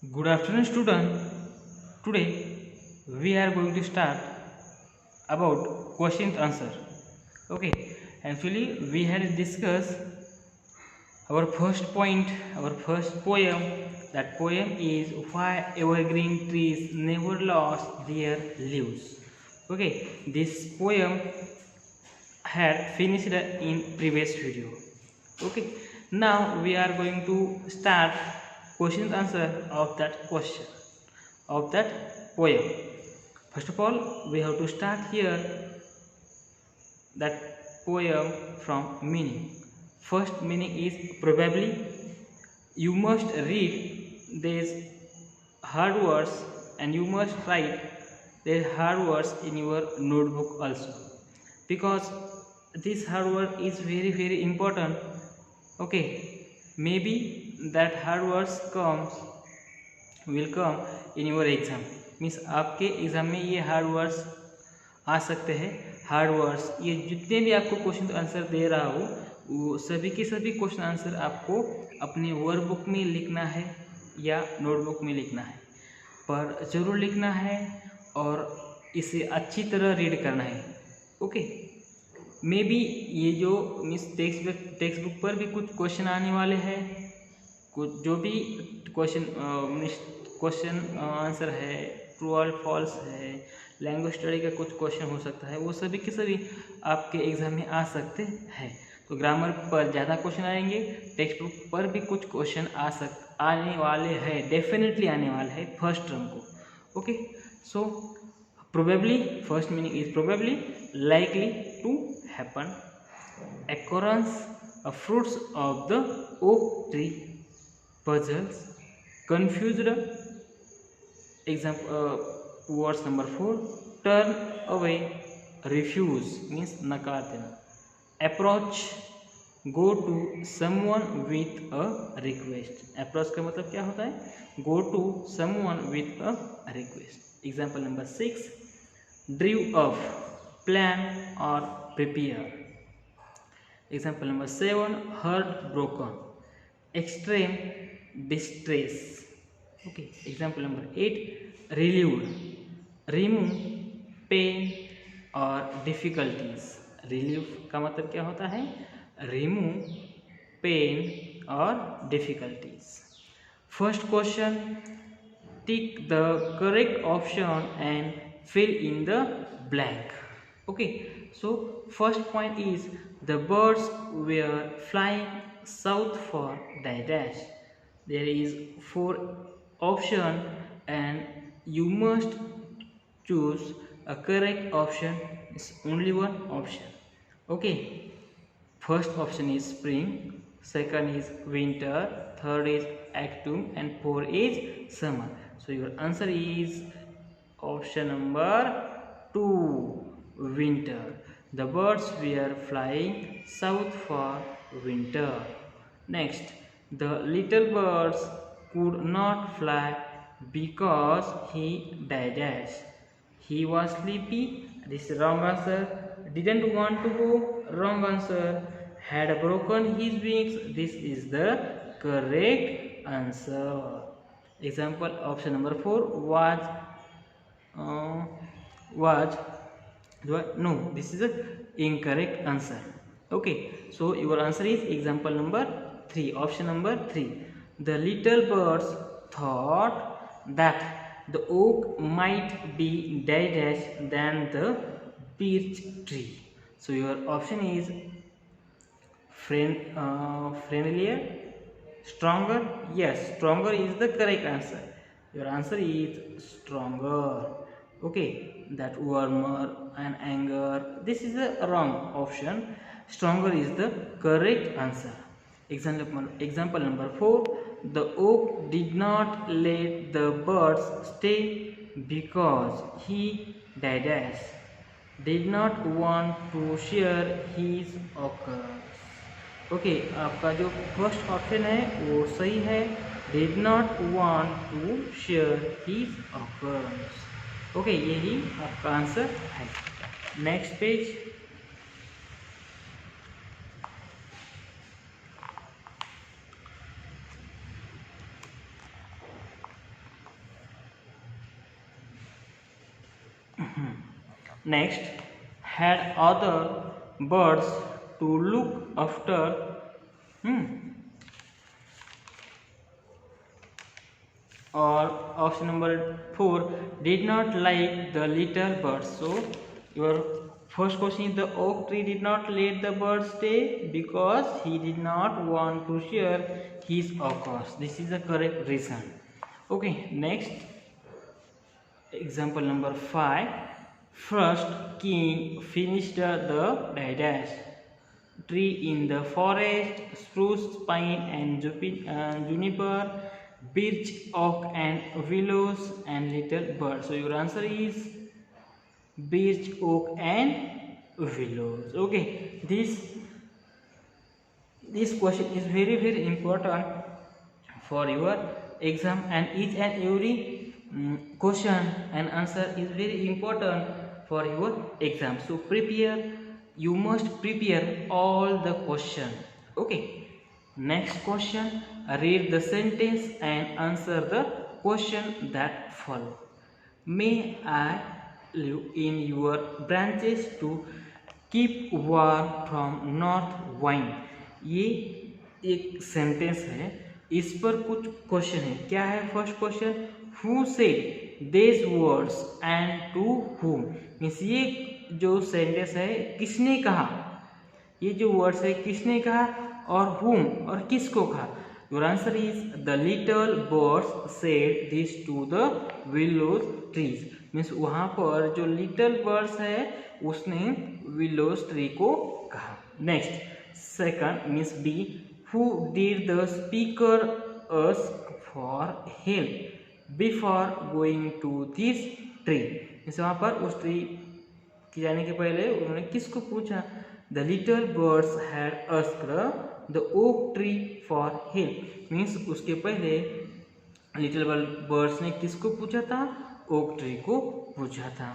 Good afternoon, student. Today we are going to start about question and answer. Okay, actually we had discussed our first point, our first poem. That poem is why evergreen trees never lost their leaves. Okay, this poem had finished in previous video. Okay, now we are going to start question and answer of that question of that poem. First of all, we have to start here that poem from meaning. First meaning is probably. You must read these hard words and you must write these hard words in your notebook also, because this hard work is very important. Okay, maybe that hard words comes will come in your exam, means आपके exam में ये hard words आ सकते हैं। Hard words ये जितने भी आपको question answer दे रहा हो वो सभी के सभी क्वेश्चन आंसर आपको अपने वर्कबुक में लिखना है या नोटबुक में लिखना है, पर ज़रूर लिखना है और इसे अच्छी तरह रीड करना है। ओके, मे बी ये जो मीन्स टेक्स्ट बुक पर भी कुछ क्वेश्चन आने वाले हैं, कुछ जो भी क्वेश्चन आंसर है, ट्रू और फॉल्स है, लैंग्वेज स्टडी का कुछ क्वेश्चन हो सकता है, वो सभी के सभी आपके एग्जाम में आ सकते हैं। तो ग्रामर पर ज़्यादा क्वेश्चन आएंगे, टेक्स्ट बुक पर भी कुछ क्वेश्चन आने वाले हैं, डेफिनेटली आने वाले हैं फर्स्ट टर्म को। Okay, so probably, first meaning is probably, likely to happen, occurrence of fruits of the oak tree, puzzles, confused. Example, words number 4, turn away, refuse means नकार देना, approach, go to someone with a request. approach का मतलब क्या होता है? go to someone with a request. Example number 6, drew of, plan or prepare. Example number 7, heartbroken, extreme distress. Okay, example number 8, relieved, remove pain और difficulties. relieve का मतलब क्या होता है? remove pain और difficulties. First question, tick the correct option and fill in the blank. Okay, so first point is the birds were flying south for dash. There is 4 option and you must choose a correct option. It's only one option. Okay, first option is spring, second is winter, third is autumn and 4 is summer. So your answer is option number 2, winter. The birds were flying south for winter. Next, the little birds could not fly because he died. He was sleepy. This is wrong answer. Didn't want to go. Wrong answer. Had broken his wings. This is the correct answer. Example, option number 4 uh, was no. This is a incorrect answer. Okay, so your answer is example number 3, option number 3. The little birds thought that the oak might be dead than the birch tree. So your option is friendlier, stronger. Yes, stronger is the correct answer. Your answer is stronger. Okay, that warmer and anger, this is a wrong option. Stronger is the correct answer. Example number 4, the oak did not let the birds stay because he did not want to share his occurs. Okay, आपका जो first option है वो सही है, did not want to share his occurrence. Okay, यही आपका answer है। Next page, next, had other birds to look after. Or option number 4, did not like the little birds. So your first question is, the oak tree did not let the birds stay because he did not want to share his acres. This is the correct reason. Okay, next, example number 5. First king finished the dash tree in the forest: spruce, pine and juniper, birch, oak and willows and little bird. So your answer is birch, oak and willows. Okay, this question is very important for your exam, and each and every question and answer is very important for your exam. So you must prepare all the question. Okay, next question, read the sentence and answer the question that follow. May I live in your branches to keep warm from north wind. ये एक sentence है, इस पर कुछ question है. क्या है first question? Who said these words and to whom. Means ये जो सेंटेंस है किसने कहा, ये जो वर्ड्स है किसने कहा, और whom और किसको कहा. Your answer is the little birds said this to the willows trees. Means वहाँ पर जो लिटल बर्ड्स है उसने विलोज ट्री को कहा. Next, second means B, who did the speaker ask for help before going to this tree. Means वहाँ पर उस ट्री की जाने के पहले उन्होंने किसको पूछा? The little birds had asked the oak tree for help. Means उसके पहले लिटिल बर्ड्स ने किसको पूछा था? ओक ट्री को पूछा था.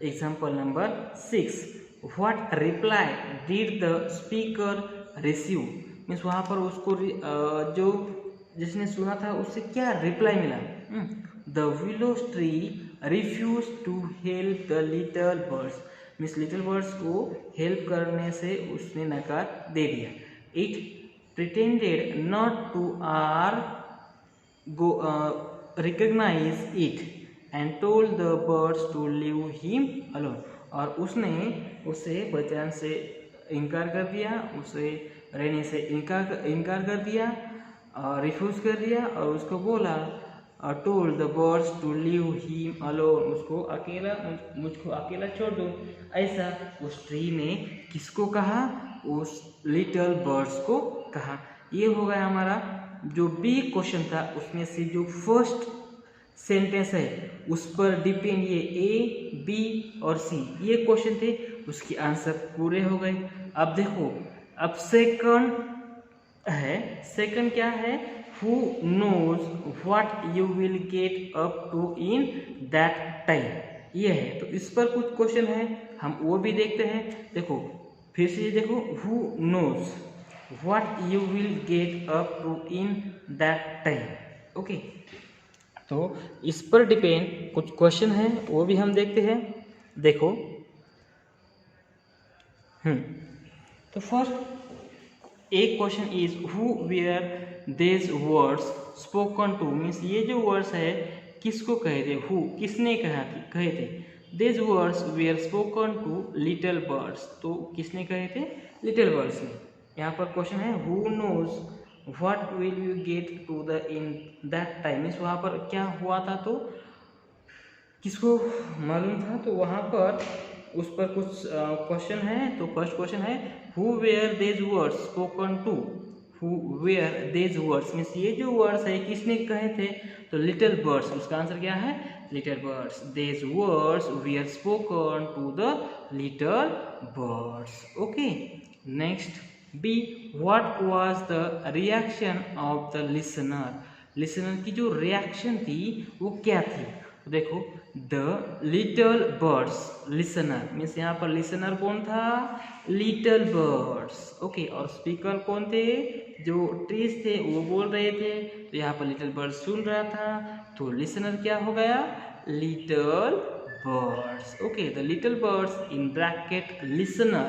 Example number 6, what reply did the speaker receive. Means वहाँ पर उसको जो जिसने सुना था उससे क्या रिप्लाई मिला? The willows tree refuse to help the little birds. Means little birds को हेल्प करने से उसने नकार दे दिया. It pretended not to recognize it and told the birds to leave him alone. और उसने उसे बचाने से इनकार कर दिया, उसे रहने से इनकार कर दिया, रिफ्यूज कर दिया और उसको बोला told the birds to leave him alone. मुझको अकेला छोड़ दो. ऐसा उस ट्री ने किसको कहा? उस लिटल बर्ड्स को कहा. ये हो गया हमारा जो बी क्वेश्चन था, उसमें से जो फर्स्ट सेंटेंस है उस पर डिपेंड ये ए, बी और सी ये क्वेश्चन थे, उसके आंसर पूरे हो गए. अब देखो, अब सेकंड है. सेकंड क्या है? Who knows what you will get up to in that time. ये है, तो इस पर कुछ क्वेश्चन है, हम वो भी देखते हैं. देखो फिर से देखो, who knows what you will get up to in that time. Okay, तो इस पर डिपेंड कुछ क्वेश्चन है, वो भी हम देखते हैं. देखो तो फर्स्ट एक question is who were these words spoken to. Means ये जो वर्ड्स है किसको कहे थे? हु किसने कहे थे? these words were spoken to little birds. तो किसने कहे थे? लिटिल बर्ड्स ने. यहाँ पर क्वेश्चन है who knows what will you get to the in that time. Means वहाँ पर क्या हुआ था तो किसको मालूम था? तो वहाँ पर उस पर कुछ क्वेश्चन है. तो फर्स्ट क्वेश्चन है who were these words spoken to. Who were these words means ये जो वर्ड्स है किसने कहे थे? तो लिटिल बर्ड्स. उसका आंसर क्या है? Little birds. these words were spoken to the little birds. Okay, next B, what was the reaction of the listener. Listener की जो रिएक्शन थी वो क्या थी? तो देखो, the little birds. Listener means यहाँ पर लिसनर कौन था? Little birds. ओके, और स्पीकर कौन थे? जो ट्रीज थे वो बोल रहे थे, तो यहाँ पर लिटल बर्ड्स सुन रहा था, तो लिसनर क्या हो गया? Little birds. Okay, the little birds in bracket listener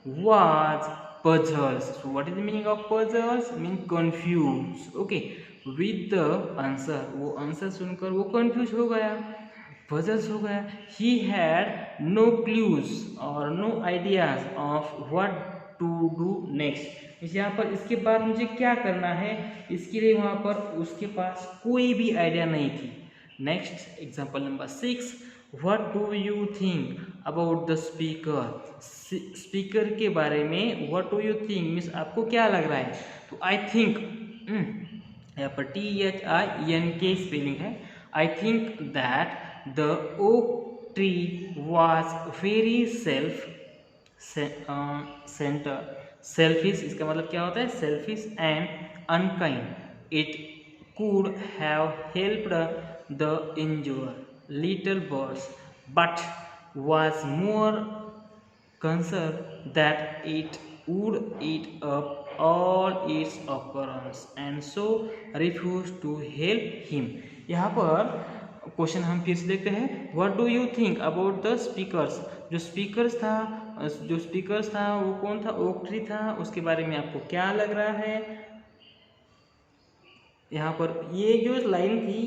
was puzzles. So what is the meaning of puzzles? Mean confused. Okay, with the answer, वो आंसर सुनकर वो कंफ्यूज हो गया, puzzles हो गया. He had no clues or no ideas of what to do next. यहाँ पर इसके बाद मुझे क्या करना है, इसके लिए वहाँ पर उसके पास कोई भी आइडिया नहीं थी. Next example number 6. What do you think about the speaker. Speaker के बारे में what do you think means आपको क्या लग रहा है. तो आई थिंक, यहाँ पर THINK स्पेलिंग है. I think that the oak tree was very selfish. इसका मतलब क्या होता है, selfish and unkind. It could have helped the injured little birds, but was more concerned that it would eat up all its occurrence and so refused to help him. यहाँ पर question हम फिर से देखते हैं. What do you think about the speakers. जो speakers था वो कौन था, ओक ट्री था. उसके बारे में आपको क्या लग रहा है. यहाँ पर ये जो लाइन थी,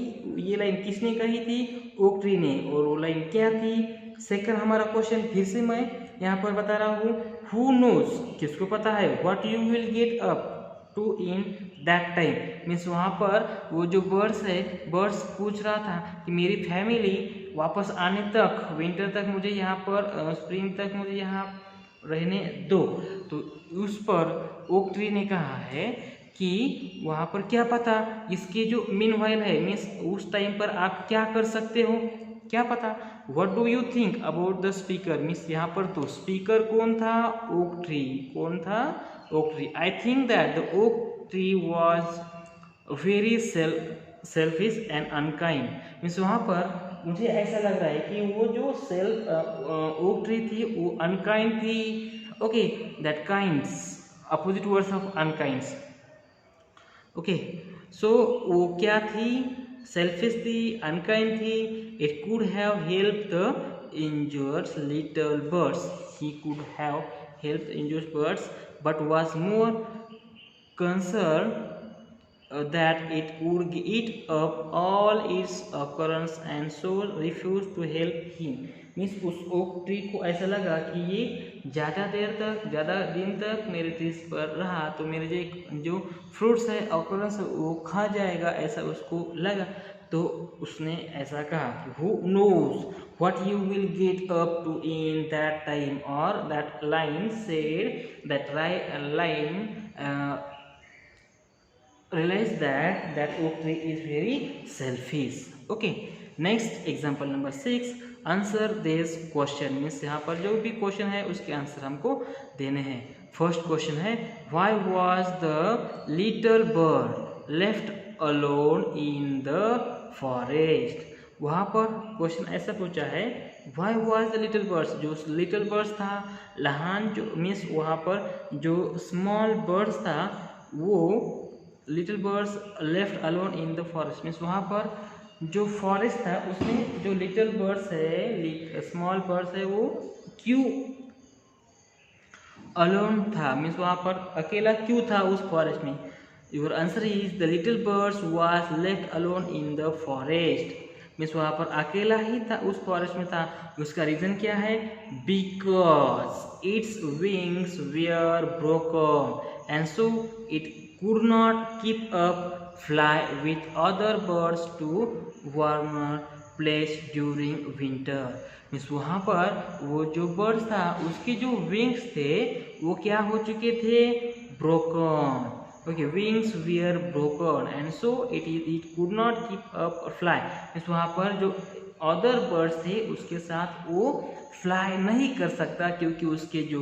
ये लाइन किसने कही थी, ओक ट्री ने. और वो लाइन क्या थी. सेकंड हमारा क्वेश्चन फिर से मैं यहाँ पर बता रहा हूँ. हु नोज, किसको पता है. What you will get up to in that time. Means वहाँ पर वो जो बर्ड्स पूछ रहा था कि मेरी फैमिली वापस आने तक, विंटर तक मुझे यहाँ पर, स्प्रिंग तक मुझे यहाँ रहने दो. तो उस पर ओक ट्री ने कहा है कि वहाँ पर क्या पता, इसके जो मीनवाइल है मीन्स उस टाइम पर आप क्या कर सकते हो, क्या पता. What do you think about the speaker means यहाँ पर तो स्पीकर कौन था, ओक ट्री. कौन था, oak tree. I think that the oak tree was very selfish and unkind. Means वहाँ पर मुझे ऐसा लग रहा है कि वो जो ओक ट्री थी वो अनकाइंड थी. Okay, that kinds opposite words of unkinds. Okay, so वो क्या थी, सेल्फिश थी, अनकाइंड थी. It could have help the injured little birds. He could have help the injured birds but was more concern that it would eat up all its occurrence and so refused to help him. Means उस oak tree को ऐसा लगा कि ये ज़्यादा दिन तक मेरे ट्री पर रहा तो मेरे जो फ्रूट्स है, ऑकरेंस, वो खा जाएगा, ऐसा उसको लगा. तो उसने ऐसा कहा कि who knows what you will get up to in that time. और that line said, that line realize that oak tree is very selfish. Okay, next example number 6. answer this question means यहाँ पर जो भी question है उसके answer हमको देने हैं. फर्स्ट क्वेश्चन है, why was the little bird left alone in the forest. वहाँ पर क्वेश्चन ऐसा पूछा है, why was the little birds, जो little birds था, लहान जो मीन्स वहाँ पर जो स्मॉल बर्ड्स था वो little birds left alone in the forest. Means वहाँ पर जो फॉरेस्ट था उसमें जो लिटिल बर्ड्स है, स्मॉल बर्ड्स है, वो क्यों अलोन था. मीन्स वहाँ पर अकेला क्यों था उस फॉरेस्ट में. Your answer is the little birds was left alone in the forest. Means वहाँ पर अकेला ही था, उस फॉरेस्ट में था. उसका रीज़न क्या है, because its wings were broken and so it could not keep up fly with other birds to warmer place during winter. Means वहाँ पर वो जो बर्ड्स था उसके जो विंग्स थे वो क्या हो चुके थे, broken. Okay, wings were broken and so it could not keep up fly. Means वहाँ पर जो अदर बर्ड्स थे उसके साथ वो फ्लाई नहीं कर सकता क्योंकि उसके जो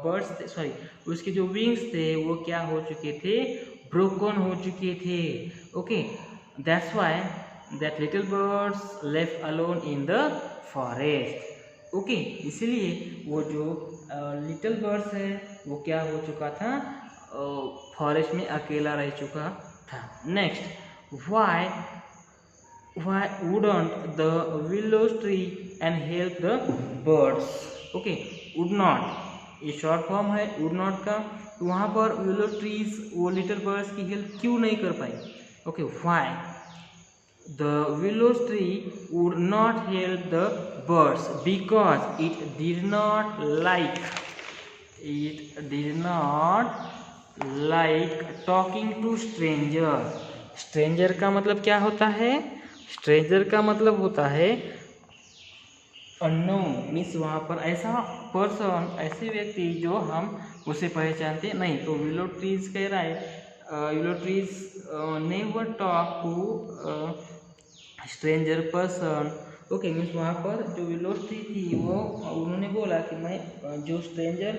बर्ड्स थे, सॉरी उसके जो विंग्स थे वो क्या हो चुके थे, ब्रोकन हो चुके थे. Okay, that's why that little birds left alone in the forest. Okay, इसलिए वो जो लिटिल बर्ड्स है वो क्या हो चुका था, फॉरेस्ट में अकेला रह चुका था. Next, why wouldn't the willow tree and help the birds. Okay, would not, ये शॉर्ट फॉर्म है वुड नॉट का। तो वहाँ पर विलो ट्रीज वो लिटिल बर्ड्स की हेल्प क्यों नहीं कर पाई? Okay, why the willow tree would not help the birds? Because it did not like talking to stranger. Stranger का मतलब क्या होता है? स्ट्रेंजर का मतलब होता है अननोन, मीन्स वहाँ पर ऐसा पर्सन, ऐसे व्यक्ति जो हम उसे पहचानते नहीं। तो विलो ट्रीज कह रहा है willow trees never talk to stranger person. Okay, means वहाँ पर जो विलो ट्री थी वो उन्होंने बोला कि मैं जो स्ट्रेंजर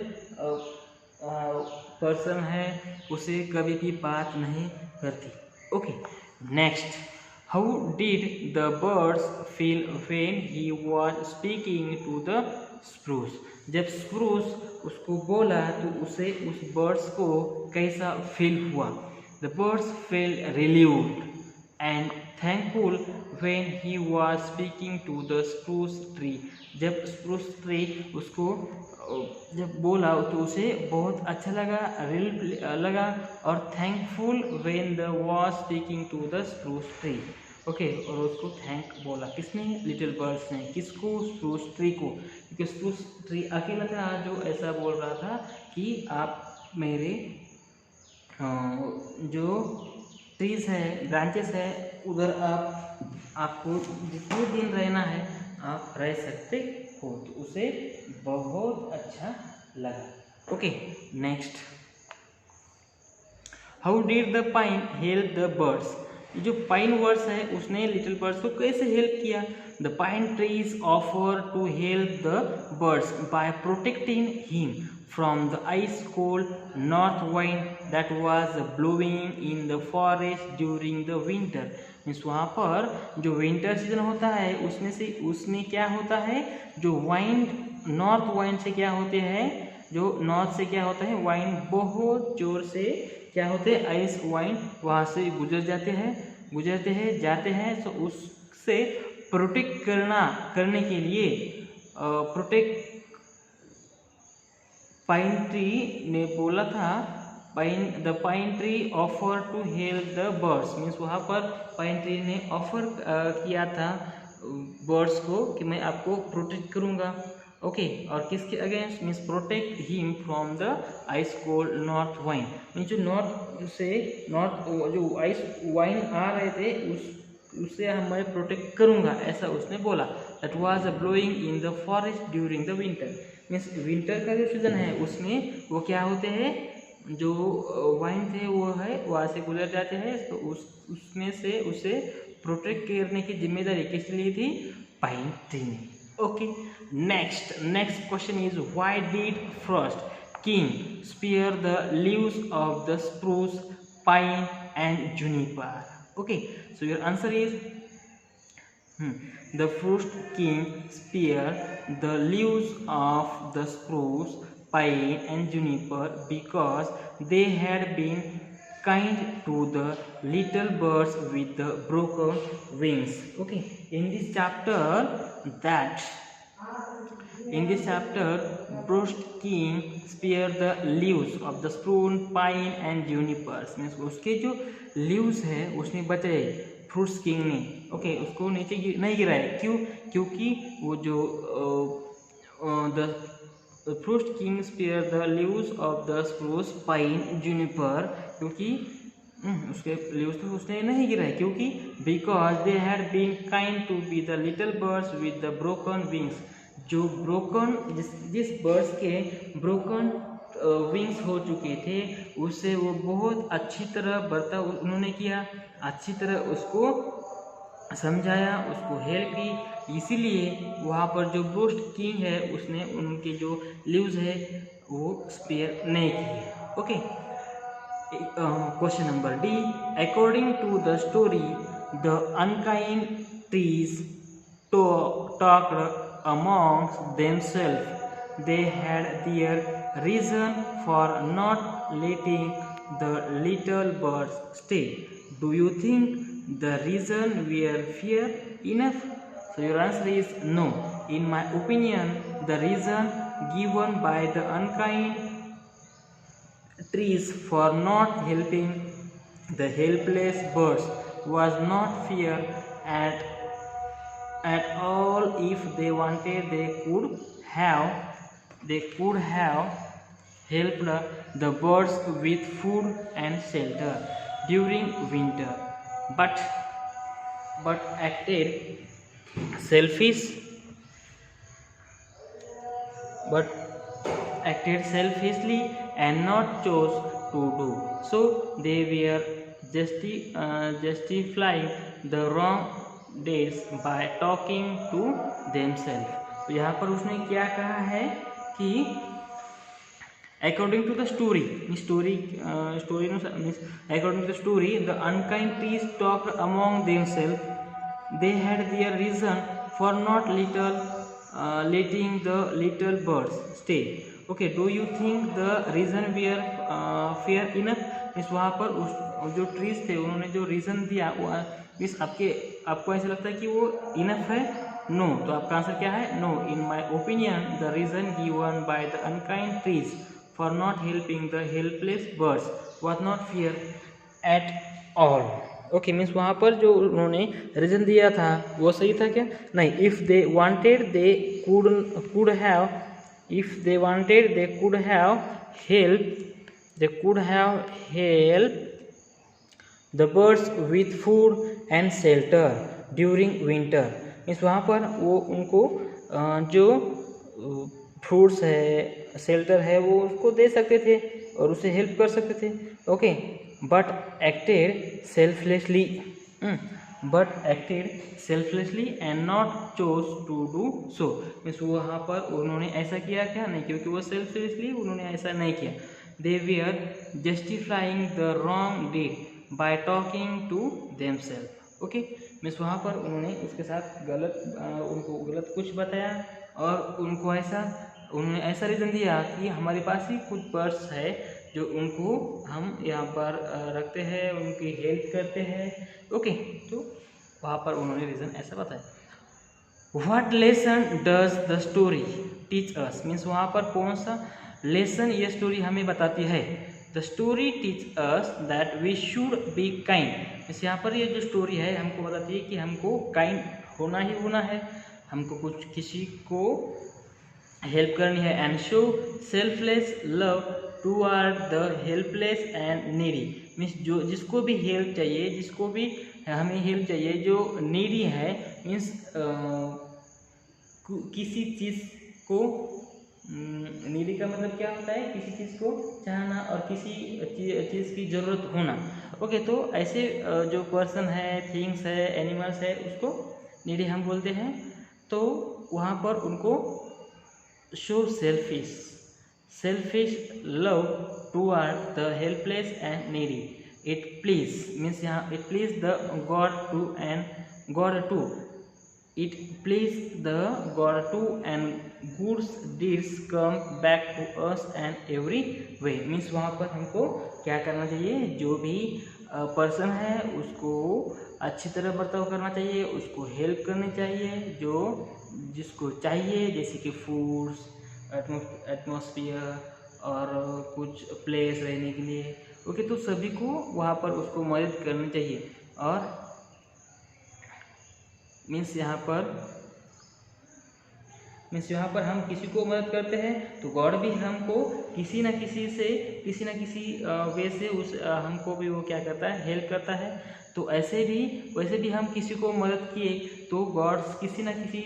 पर्सन है उसे कभी भी बात नहीं करती। Okay, next, how did the birds feel when he was speaking to the spruce? जब स्प्रूस उसको बोला तो उसे उस बर्ड्स को कैसा फील हुआ? The birds feel relieved and thankful when he was speaking to the spruce tree. जब स्प्रूस ट्री उसको जब बोला तो उसे बहुत अच्छा लगा, लगा, और thankful when the was speaking to the spruce tree. Okay, और उसको थैंक बोला किसने? लिटिल बर्ड्स ने। किसको? स्प्रूस ट्री को, क्योंकि स्प्रूस ट्री अकेला था जो ऐसा बोल रहा था कि आप मेरे जो ट्रीज है, ब्रांचेस है, उधर आपको जितने दिन रहना है आप रह सकते हो। तो उसे बहुत अच्छा लगा। Okay, next, how did the pine help the birds? जो पाइन वर्ड्स है उसने लिटिल बर्ड्स को कैसे हेल्प किया? The pine trees offer to help the birds by protecting him from the ice cold north wind that was blowing in the forest during the winter. Means वहाँ पर जो winter season होता है उसमें क्या होता है? जो वाइंड, नॉर्थ वाइंड से क्या होते हैं? जो नॉर्थ से क्या होता है? वाइंड बहुत जोर से क्या होते हैं? आइस वाइंड वहाँ से गुजरते हैं जाते हैं। तो उससे प्रोटेक्ट करने के लिए पाइन ट्री ने बोला था, the pine tree offer to help the birds. Means वहाँ पर पाइन ट्री ने ऑफर किया था बर्ड्स को कि मैं आपको प्रोटेक्ट करूँगा। ओके, और किसके against? Means protect him from the ice cold north wine. Means जो जो आइस वाइन आ रहे थे उससे मैं प्रोटेक्ट करूँगा, ऐसा उसने बोला। That was blowing in the forest during the winter. Means winter का जो सीजन है उसमें वो क्या होते हैं? जो वाइन थे वो है वहाँ से गुजर जाते हैं। तो उसमें से उसे प्रोटेक्ट करने की जिम्मेदारी किसने ली थी? पाइन ट्री ने। Okay, next question is why did first king spare the leaves of the spruce, pine and juniper? Okay, so your answer is the first king spared the leaves of the spruce, pine and juniper because they had been kind to the little birds with the broken wings. Okay, in this chapter first king spared the leaves of the spruce, pine and junipers. means उसके जो leaves है उसने बचाए fruits king ने। Okay, उसको नीचे नहीं गिराया। क्यों? क्योंकि वो जो the fruit king spare the leaves of the spruce, pine, juniper, क्योंकि उसके लीव्स तो उसने नहीं गिराए, क्योंकि because they had been kind to be the little birds with the broken wings. जो ब्रोकन जिस बर्ड्स के ब्रोकन विंग्स हो चुके थे उससे वो बहुत अच्छी तरह बर्ताव उन्होंने किया, अच्छी तरह उसको समझाया, उसको हेल्प की। इसीलिए वहाँ पर जो ब्रूस्ट किंग है उसने उनके जो लीव्स है वो स्पेयर नहीं किए। Okay, question number D, according to the story the unkind trees talked amongst themselves. They had their reason for not letting the little birds stay. Do you think the reason were fair enough? So your answer is no. In my opinion, the reason given by the unkind trees for not helping the helpless birds was not fear at all. If they wanted, they could have helped the birds with food and shelter during winter, but selfish acted selfishly and not chose to do so. They were justifying the wrong deeds by talking to themselves. तो यहाँ पर उसने क्या कहा है कि according to the story means according to the story, the unkind trees talked among themselves. They had their reason for not letting the little birds stay. Okay, do you think the reason were fair enough? Means वहाँ पर उस जो trees थे उन्होंने जो reason दिया वो means आपको ऐसा लगता है कि वो इनफ है? नो. तो आपका आंसर क्या है? No. In my opinion the reason given by the unkind trees for not helping the helpless birds was not fear at all. Okay, means वहाँ पर जो उन्होंने रीज़न दिया था वो सही था क्या? नहीं. If they wanted they could have helped the birds with food and shelter during winter. Means वहाँ पर वो उनको जो फ्रूट्स है, शेल्टर है, वो उसको दे सकते थे और उसे हेल्प कर सकते थे. Okay, but acted selflessly and not chose to do so. Means वहाँ पर उन्होंने ऐसा किया क्या? नहीं, क्योंकि वो सेल्फलेसली उन्होंने ऐसा नहीं किया. They were justifying the wrong deed by talking to themselves. Okay, means वहाँ पर उन्होंने उसके साथ उनको गलत कुछ बताया और उन्होंने ऐसा रीज़न दिया कि हमारे पास ही कुछ बर्ड्स है जो उनको हम यहाँ पर रखते हैं, उनकी हेल्प करते हैं. ओके, तो वहाँ पर उन्होंने रीज़न ऐसा बताया. What lesson does the story teach us. Means वहाँ पर कौन सा लेसन ये स्टोरी हमें बताती है? The story teach us that we should be kind. Means यहाँ पर ये जो स्टोरी है हमको बताती है कि हमको काइंड होना ही होना है, हमको किसी को हेल्प करनी है. And show selfless love toward the helpless and needy. Means जो जिसको भी हेल्प चाहिए, जिसको भी हमें हेल्प चाहिए, जो नीडी है, मीन्स किसी चीज़ को, नीडी का मतलब क्या होता है? किसी चीज़ को चाहना और किसी चीज़ की ज़रूरत होना. ओके, तो ऐसे जो पर्सन है, थिंग्स है, एनिमल्स है, उसको नीडी हम बोलते हैं. तो वहाँ पर उनको show selfish love toward the helpless and needy. It please means यहाँ it please the God too it please the God too and good deeds come back to us and every way. Means वहाँ पर हमको क्या करना चाहिए? जो भी person है उसको अच्छी तरह बर्ताव करना चाहिए, उसको हेल्प करनी चाहिए जिसको चाहिए, जैसे कि फूड्स, एटमॉस्फेयर और कुछ प्लेस रहने के लिए. ओके, तो सभी को वहाँ पर उसको मदद करनी चाहिए. और मीन्स यहाँ पर हम किसी को मदद करते हैं तो गॉड भी हमको किसी न किसी वे से हमको भी वो क्या करता है? हेल्प करता है. तो वैसे भी हम किसी को मदद किए तो गॉड्स किसी न किसी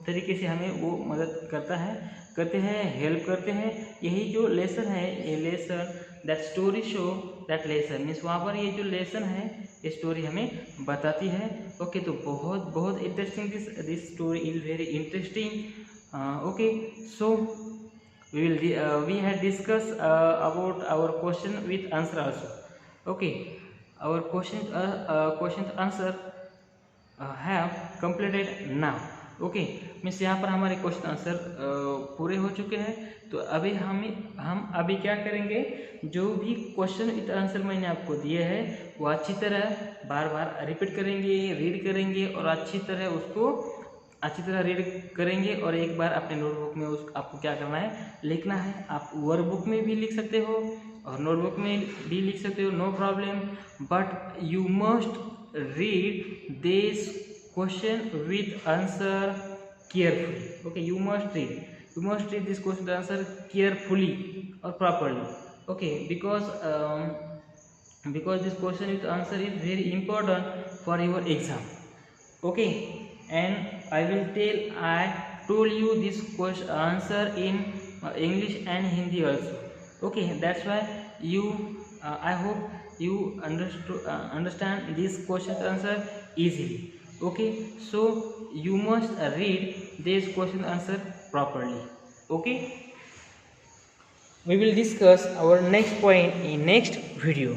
तरीके से हमें वो मदद करते हैं, हेल्प करते हैं. यही जो लेसन है, ये lesson that story show that lesson. Means वहाँ पर ये जो लेसन है, ये स्टोरी हमें बताती है. ओके, तो बहुत interesting this story is very interesting. Okay, so we had discussed about our question with answer also. Okay, our question answer have completed now. Okay, means यहाँ पर हमारे क्वेश्चन आंसर पूरे हो चुके हैं। तो अभी हम अभी क्या करेंगे, जो भी क्वेश्चन विद आंसर मैंने आपको दिए हैं वो अच्छी तरह बार बार रिपीट करेंगे, रीड करेंगे और अच्छी तरह रीड करेंगे। और एक बार अपने नोटबुक में आपको क्या करना है, लिखना है। आप वर्कबुक में भी लिख सकते हो और नोटबुक में भी लिख सकते हो, no problem, but you must read this question with answer carefully. Okay, you must read this question with answer carefully or properly. Okay, because this question with answer is very important for your exam. Okay, and I told you this question answer in English and Hindi also. Okay, that's why you I hope you understand this question answer easily. Okay, so you must read this question answer properly. Okay, we will discuss our next point in next video.